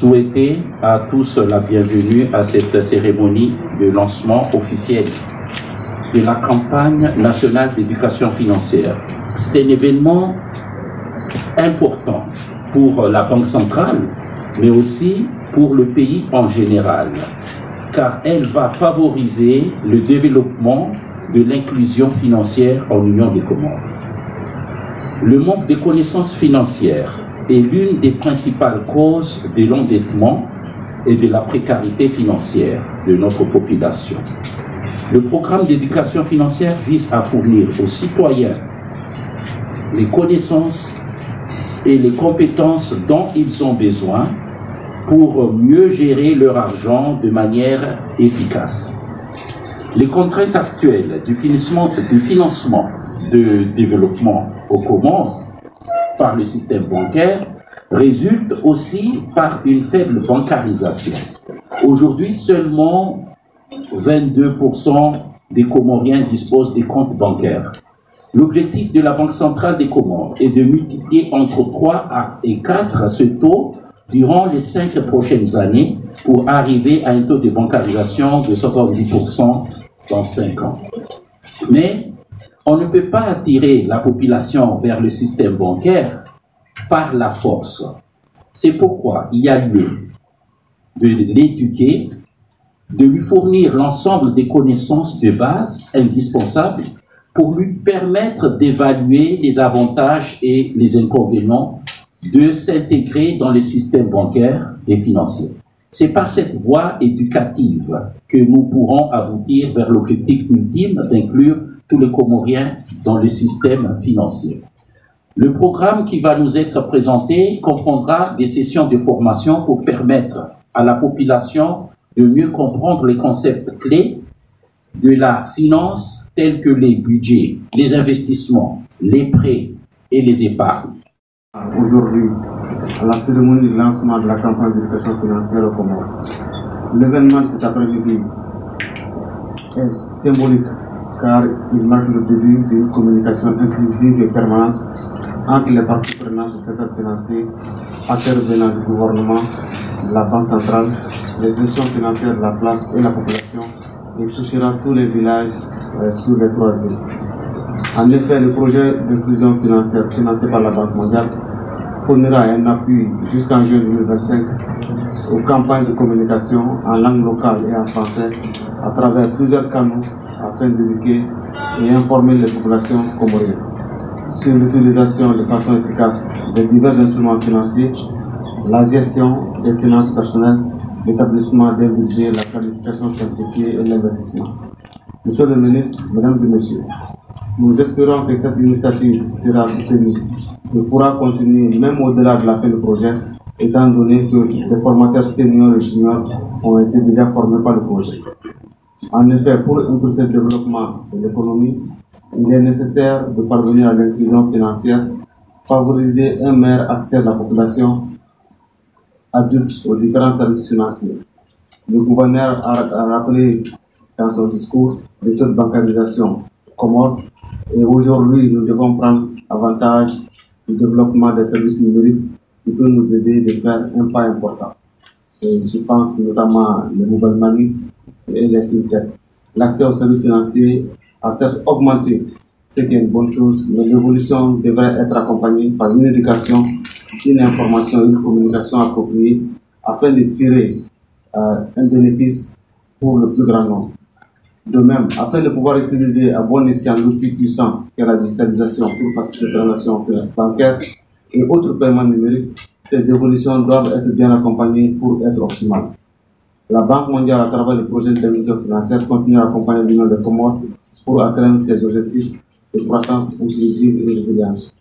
souhaiter à tous la bienvenue à cette cérémonie de lancement officiel de la campagne nationale d'éducation financière. C'est un événement important pour la Banque centrale, mais aussi pour le pays en général, car elle va favoriser le développement de l'inclusion financière en Union des Comores. Le manque de connaissances financières est l'une des principales causes de l'endettement et de la précarité financière de notre population. Le programme d'éducation financière vise à fournir aux citoyens les connaissances et les compétences dont ils ont besoin pour mieux gérer leur argent de manière efficace. Les contraintes actuelles du financement de développement aux Comores par le système bancaire résultent aussi par une faible bancarisation. Aujourd'hui, seulement 22% des Comoriens disposent des comptes bancaires. L'objectif de la Banque centrale des Comores est de multiplier entre 3 et 4 ce taux durant les 5 prochaines années pour arriver à un taux de bancarisation de 70% dans 5 ans. Mais on ne peut pas attirer la population vers le système bancaire par la force. C'est pourquoi il y a lieu de l'éduquer, de lui fournir l'ensemble des connaissances de base indispensables pour lui permettre d'évaluer les avantages et les inconvénients de s'intégrer dans le système bancaire et financier. C'est par cette voie éducative que nous pourrons aboutir vers l'objectif ultime d'inclure tous les Comoriens dans le système financier. Le programme qui va nous être présenté comprendra des sessions de formation pour permettre à la population de mieux comprendre les concepts clés de la finance tels que les budgets, les investissements, les prêts et les épargnes. Aujourd'hui, à la cérémonie de lancement de la campagne d'éducation financière au Comores. L'événement de cet après-midi est symbolique car il marque le début d'une communication inclusive et permanente entre les parties prenantes du secteur financier, intervenant du gouvernement, de la Banque centrale, les institutions financières de la place et la population, et touchera tous les villages sur les 3 îles. En effet, le projet d'inclusion financière financé par la Banque mondiale fournira un appui jusqu'en juin 2025 aux campagnes de communication en langue locale et en français à travers plusieurs canaux afin d'éduquer et informer les populations comoriennes sur l'utilisation de façon efficace des divers instruments financiers, la gestion des finances personnelles, l'établissement des budgets, la planification simplifiée et l'investissement. Monsieur le ministre, mesdames et messieurs, nous espérons que cette initiative sera soutenue et pourra continuer même au-delà de la fin du projet, étant donné que les formateurs seniors et juniors ont été déjà formés par le projet. En effet, pour impulser le développement de l'économie, il est nécessaire de parvenir à l'inclusion financière, favoriser un meilleur accès de la population adulte aux différents services financiers. Le gouverneur a rappelé dans son discours le taux de bancarisation Comores et aujourd'hui nous devons prendre avantage du développement des services numériques qui peut nous aider de faire un pas important. Et je pense notamment les mobile money et les fintech. L'accès aux services financiers a certes augmenté, ce qui est une bonne chose, mais l'évolution devrait être accompagnée par une éducation, une information, une communication appropriée afin de tirer un bénéfice pour le plus grand nombre. De même, afin de pouvoir utiliser à bon escient l'outil puissant qu'est la digitalisation pour faciliter les transactions bancaires et autres paiements numériques, ces évolutions doivent être bien accompagnées pour être optimales. La Banque mondiale, à travers le projet d'inclusion financière, continue à accompagner l'Union des Comores pour atteindre ses objectifs de croissance inclusive et résilience.